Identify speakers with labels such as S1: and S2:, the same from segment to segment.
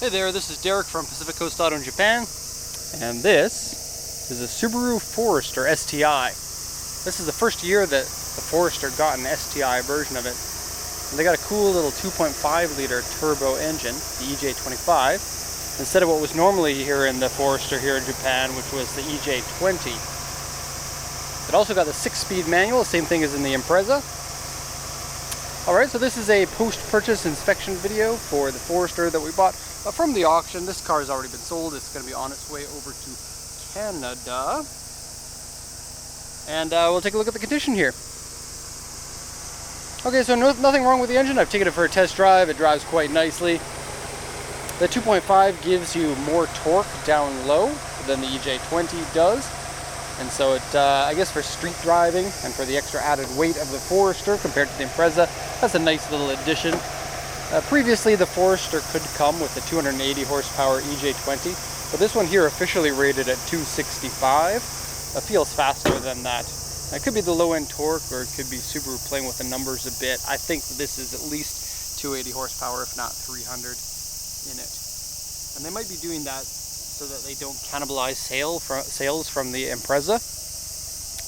S1: Hey there, this is Derek from Pacific Coast Auto in Japan, and this is a Subaru Forester STI. This is the first year that the Forester got an STI version of it. And they got a cool little 2.5 liter turbo engine, the EJ25, instead of what was normally here in the Forester here in Japan, which was the EJ20. It also got the 6-speed manual, same thing as in the Impreza. Alright, so this is a post-purchase inspection video for the Forester that we bought from the auction. This car has already been sold. It's going to be on its way over to Canada. And we'll take a look at the condition here. Okay, so nothing wrong with the engine. I've taken it for a test drive. It drives quite nicely. The 2.5 gives you more torque down low than the EJ20 does. And so it, I guess for street driving and for the extra added weight of the Forester compared to the Impreza, that's a nice little addition. Previously, the Forester could come with a 280 horsepower EJ20, but this one here officially rated at 265. It feels faster than that. It could be the low-end torque, or it could be Subaru playing with the numbers a bit. I think this is at least 280 horsepower, if not 300 in it. And they might be doing that so that they don't cannibalize sales from the Impreza.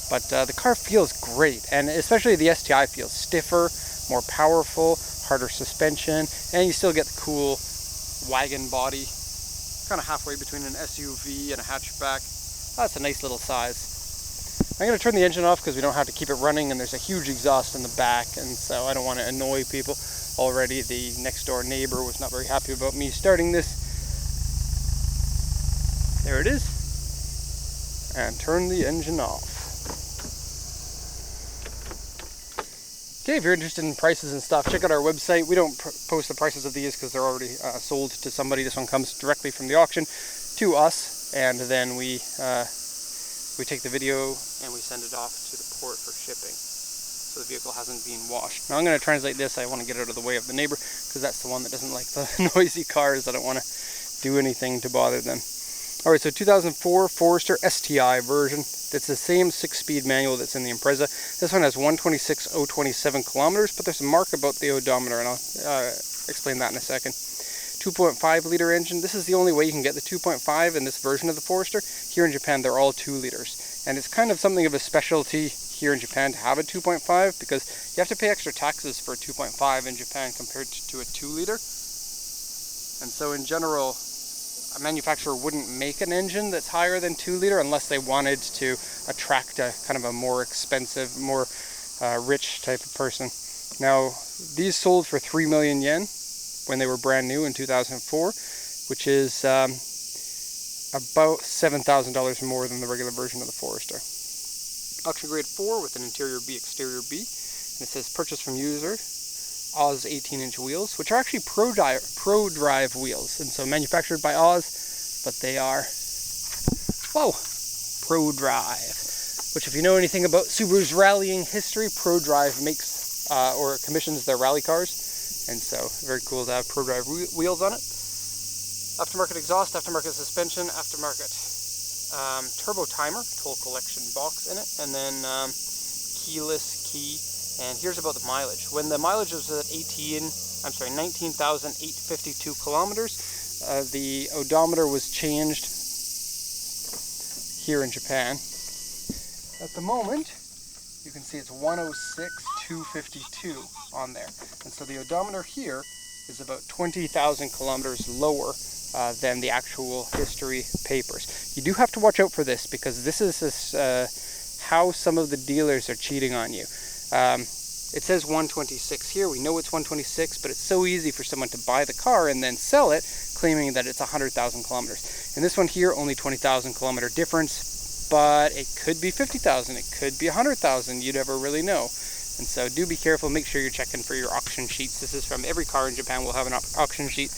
S1: But the car feels great, and especially the STI feels stiffer, more powerful, harder suspension, and you still get the cool wagon body, kind of halfway between an SUV and a hatchback. That's a nice little size. I'm going to turn the engine off because we don't have to keep it running, and there's a huge exhaust in the back, and so I don't want to annoy people. Already the next door neighbor was not very happy about me starting this. There it is. And turn the engine off. Okay, if you're interested in prices and stuff, check out our website. We don't post the prices of these because they're already sold to somebody. This one comes directly from the auction to us, and then we take the video and we send it off to the port for shipping. So the vehicle hasn't been washed. Now I'm going to translate this. I want to get out of the way of the neighbor because that's the one that doesn't like the noisy cars. I don't want to do anything to bother them. Alright, so 2004 Forester STI version. It's the same 6-speed manual that's in the Impreza. This one has 126,027 kilometers, but there's a mark about the odometer, and I'll explain that in a second. 2.5 liter engine. This is the only way you can get the 2.5 in this version of the Forester. Here in Japan, they're all 2 liters. And it's kind of something of a specialty here in Japan to have a 2.5 because you have to pay extra taxes for a 2.5 in Japan compared to a 2 liter. And so in general, a manufacturer wouldn't make an engine that's higher than 2 liter unless they wanted to attract a kind of a more expensive, more rich type of person. Now, these sold for 3 million yen when they were brand new in 2004, which is about $7,000 more than the regular version of the Forester. Auction grade 4 with an interior B, exterior B, and it says purchase from user. Oz 18-inch wheels, which are actually Pro Drive wheels, and so manufactured by Oz, but they are, whoa, Pro Drive, which if you know anything about Subaru's rallying history, Pro Drive makes or commissions their rally cars, and so very cool to have Pro Drive wheels on it. Aftermarket exhaust, aftermarket suspension, aftermarket turbo timer, tool collection box in it, and then keyless key. And here's about the mileage. When the mileage was at 19,852 kilometers, the odometer was changed here in Japan. At the moment, you can see it's 106,252 on there. And so the odometer here is about 20,000 kilometers lower than the actual history papers. You do have to watch out for this because this is how some of the dealers are cheating on you. It says 126 here. We know it's 126, but it's so easy for someone to buy the car and then sell it, claiming that it's 100,000 kilometers. And this one here, only 20,000 kilometer difference, but it could be 50,000, it could be 100,000. You'd never really know. And so do be careful. Make sure you're checking for your auction sheets. This is from every car in Japan will have an auction sheet.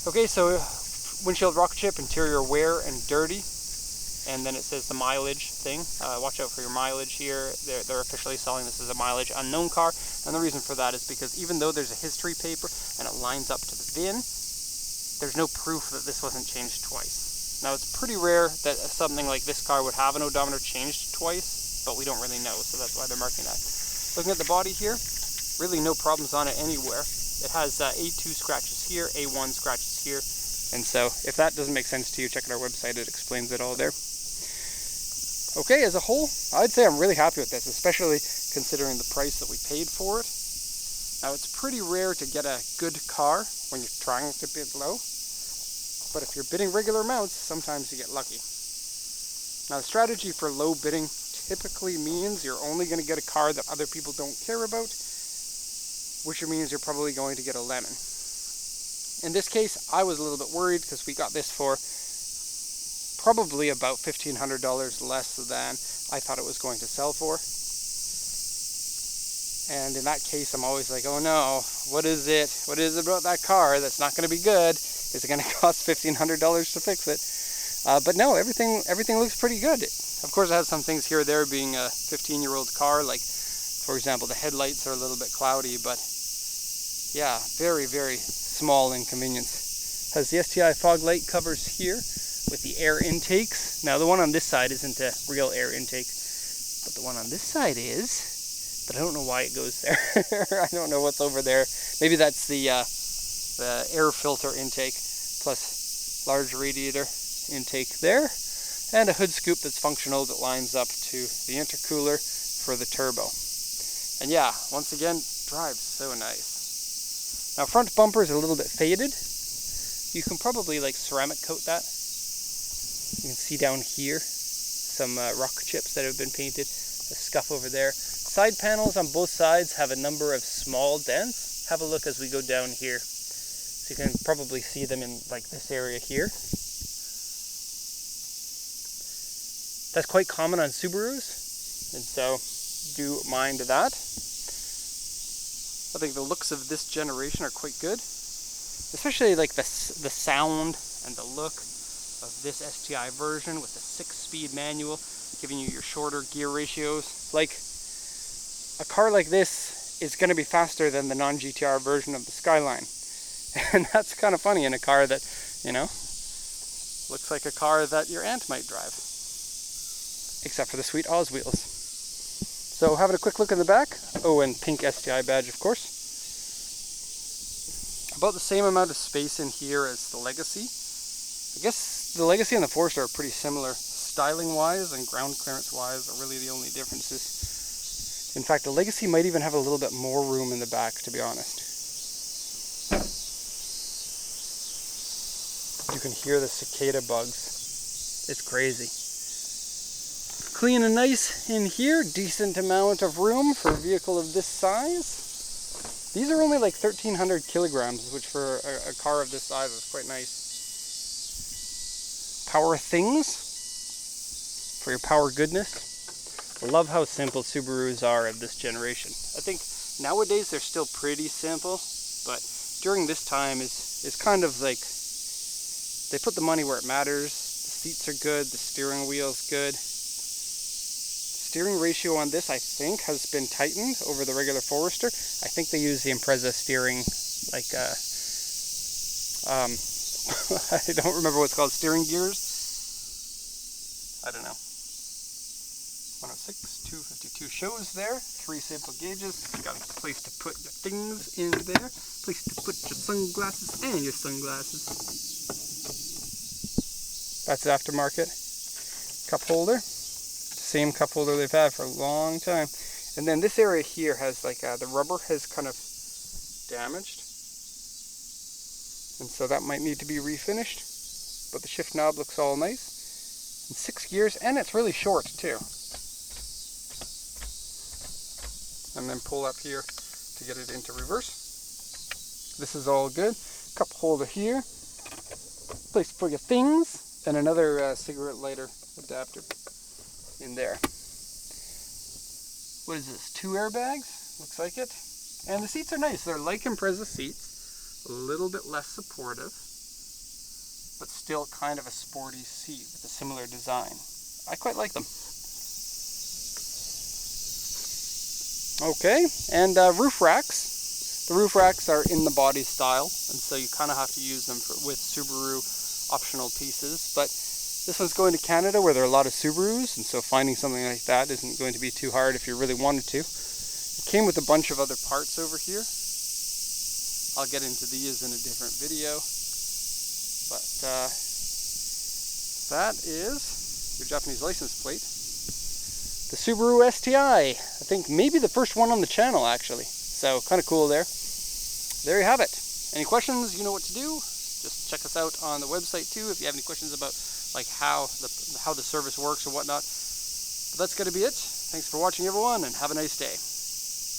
S1: Okay, so windshield rocker chip, interior wear and dirty. And then it says the mileage thing. Watch out for your mileage here. They're officially selling this as a mileage unknown car. And the reason for that is because even though there's a history paper and it lines up to the VIN, there's no proof that this wasn't changed twice. Now, it's pretty rare that something like this car would have an odometer changed twice, but we don't really know, so that's why they're marking that. Looking at the body here, really no problems on it anywhere. It has A2 scratches here, A1 scratches here. And so if that doesn't make sense to you, check out our website. It explains it all there. Okay, as a whole, I'd say I'm really happy with this, especially considering the price that we paid for it. Now, it's pretty rare to get a good car when you're trying to bid low, but if you're bidding regular amounts, sometimes you get lucky. Now, the strategy for low bidding typically means you're only going to get a car that other people don't care about, which means you're probably going to get a lemon. In this case, I was a little bit worried because we got this for probably about $1,500 less than I thought it was going to sell for. And in that case, I'm always like, oh no, what is it? What is it about that car that's not going to be good? Is it going to cost $1,500 to fix it? But no, everything looks pretty good. Of course, it has some things here or there, being a 15-year-old car, like, for example, the headlights are a little bit cloudy, but yeah, very, very small inconvenience. Has the STI fog light covers here with the air intakes. Now, the one on this side isn't a real air intake, but the one on this side is. But I don't know why it goes there. I don't know what's over there. Maybe that's the air filter intake, plus large radiator intake there, and a hood scoop that's functional that lines up to the intercooler for the turbo. And yeah, once again, drives so nice. Now, front bumper is a little bit faded. You can probably like ceramic coat that. You can see down here some rock chips that have been painted, a scuff over there. Side panels on both sides have a number of small dents. Have a look as we go down here. So you can probably see them in like this area here. That's quite common on Subarus, and so do mind that. I think the looks of this generation are quite good, especially like the sound and the look of this STI version with the 6-speed manual, giving you your shorter gear ratios. Like, a car like this is going to be faster than the non-GTR version of the Skyline. And that's kind of funny in a car that, you know, looks like a car that your aunt might drive. Except for the sweet Oz wheels. So having a quick look in the back. Oh, and pink STI badge, of course. About the same amount of space in here as the Legacy. I guess the Legacy and the Forester are pretty similar. Styling-wise and ground clearance-wise are really the only differences. In fact, the Legacy might even have a little bit more room in the back, to be honest. You can hear the cicada bugs. It's crazy. Clean and nice in here. Decent amount of room for a vehicle of this size. These are only like 1,300 kilograms, which for a car of this size is quite nice. Power things for your power goodness. I love how simple Subarus are of this generation. I think nowadays they're still pretty simple, but during this time is kind of like they put the money where it matters. The seats are good, the steering wheel's good. Steering ratio on this, I think, has been tightened over the regular Forester. I think they use the Impreza steering, like, I don't remember what it's called, steering gears? I don't know. 106, 252 shows there, 3 sample gauges. Got a place to put your things in there, place to put your sunglasses and your sunglasses. That's aftermarket. Cup holder. Same cup holder they've had for a long time. And then this area here has like the rubber has kind of damaged, and so that might need to be refinished, but the shift knob looks all nice, and 6 gears, and it's really short too. And then pull up here to get it into reverse. This is all good. Cup holder here, place for your things, and another cigarette lighter adapter in there. What is this? 2 airbags? Looks like it. And the seats are nice. They're like Impreza seats. A little bit less supportive, but still kind of a sporty seat with a similar design. I quite like them. Okay, and roof racks. The roof racks are in the body style, and so you kind of have to use them with Subaru optional pieces, but this one's going to Canada where there are a lot of Subarus, and so finding something like that isn't going to be too hard if you really wanted to. It came with a bunch of other parts over here. I'll get into these in a different video. But that is your Japanese license plate. The Subaru STI. I think maybe the first one on the channel, actually. So kind of cool there. There you have it. Any questions, you know what to do. Just check us out on the website too if you have any questions about like how the service works or whatnot. But that's going to be it. Thanks for watching, everyone, and have a nice day.